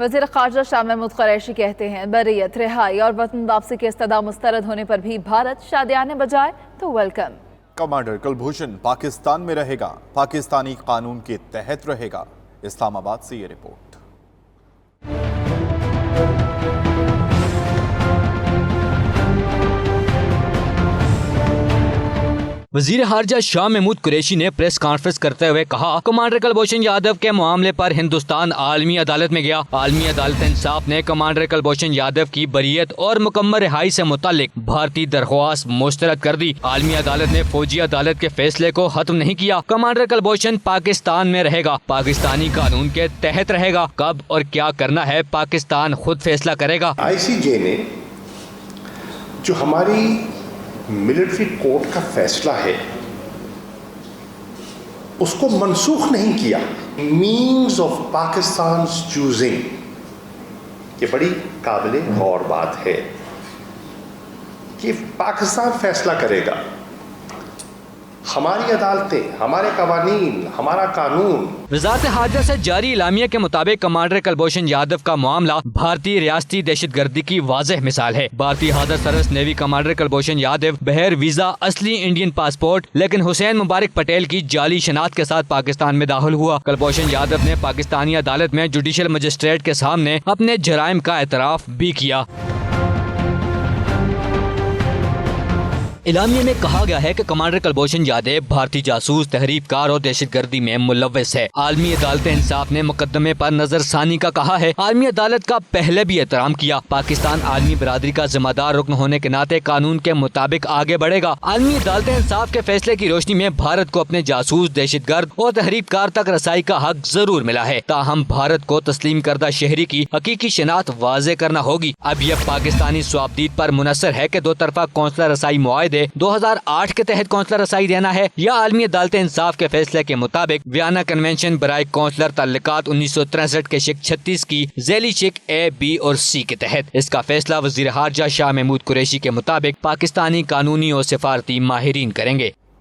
وزیر خارجہ شاہ محمود قریشی کہتے ہیں بریت، رہائی اور وطن واپسی کے استدعا مسترد ہونے پر بھی بھارت شادیانے بجائے تو ویلکم۔ کمانڈر کلبھوشن پاکستان میں رہے گا، پاکستانی قانون کے تحت رہے گا۔ اسلام آباد سے یہ رپورٹ۔ وزیر خارجہ شاہ محمود قریشی نے پریس کانفرنس کرتے ہوئے کہا، کمانڈر کلبھوشن یادو کے معاملے پر ہندوستان عالمی عدالت میں گیا۔ عالمی عدالت انصاف نے کمانڈر کلبھوشن یادو کی بریت اور مکمل رہائی سے متعلق بھارتی درخواست مسترد کر دی۔ عالمی عدالت نے فوجی عدالت کے فیصلے کو ختم نہیں کیا۔ کمانڈر کلبھوشن پاکستان میں رہے گا، پاکستانی قانون کے تحت رہے گا۔ کب اور کیا کرنا ہے پاکستان خود فیصلہ کرے گا۔ ICJ نے جو ہماری ملٹری کورٹ کا فیصلہ ہے اس کو منسوخ نہیں کیا۔ مینز آف پاکستان چوزنگ، یہ بڑی قابل غور بات ہے کہ پاکستان فیصلہ کرے گا۔ ہماری عدالتیں، ہمارے قوانین، ہمارا قانون۔ وزارت خارجہ سے جاری اعلامیہ کے مطابق کمانڈر کلبھوشن یادو کا معاملہ بھارتی ریاستی دہشت گردی کی واضح مثال ہے۔ بھارتی حاضر service navy commander Kulbhushan Yadav بغیر ویزا، اصلی انڈین پاسپورٹ لیکن حسین مبارک پٹیل کی جعلی شناخت کے ساتھ پاکستان میں داخل ہوا۔ کلبھوشن یادو نے پاکستانی عدالت میں جوڈیشل مجسٹریٹ کے سامنے اپنے جرائم کا اعتراف بھی کیا۔ اعلامیہ میں کہا گیا ہے کہ کمانڈر کلبھوشن یادو بھارتی جاسوس، تحریک کار اور دہشت گردی میں ملوث ہے۔ عالمی عدالت انصاف نے مقدمے پر نظر ثانی کا کہا ہے۔ عالمی عدالت کا پہلے بھی احترام کیا۔ پاکستان عالمی برادری کا ذمہ دار رکن ہونے کے ناطے قانون کے مطابق آگے بڑھے گا۔ عالمی عدالت انصاف کے فیصلے کی روشنی میں بھارت کو اپنے جاسوس، دہشت گرد اور تحریک کار تک رسائی کا حق ضرور ملا ہے، تاہم بھارت کو تسلیم کردہ شہری کی حقیقی شناخت واضح کرنا ہوگی۔ اب یہ پاکستانی صوابدید پر منحصر ہے کہ دو طرفہ قونصلر رسائی معاہدے 2008 کے تحت قونصلر رسائی دینا ہے یا عالمی عدالت انصاف کے فیصلے کے مطابق ویانا کنونشن برائے قونصلر تعلقات 1963 کے شق 36 کی ذیلی شق A, B اور C کے تحت۔ اس کا فیصلہ وزیر خارجہ شاہ محمود قریشی کے مطابق پاکستانی قانونی اور سفارتی ماہرین کریں گے۔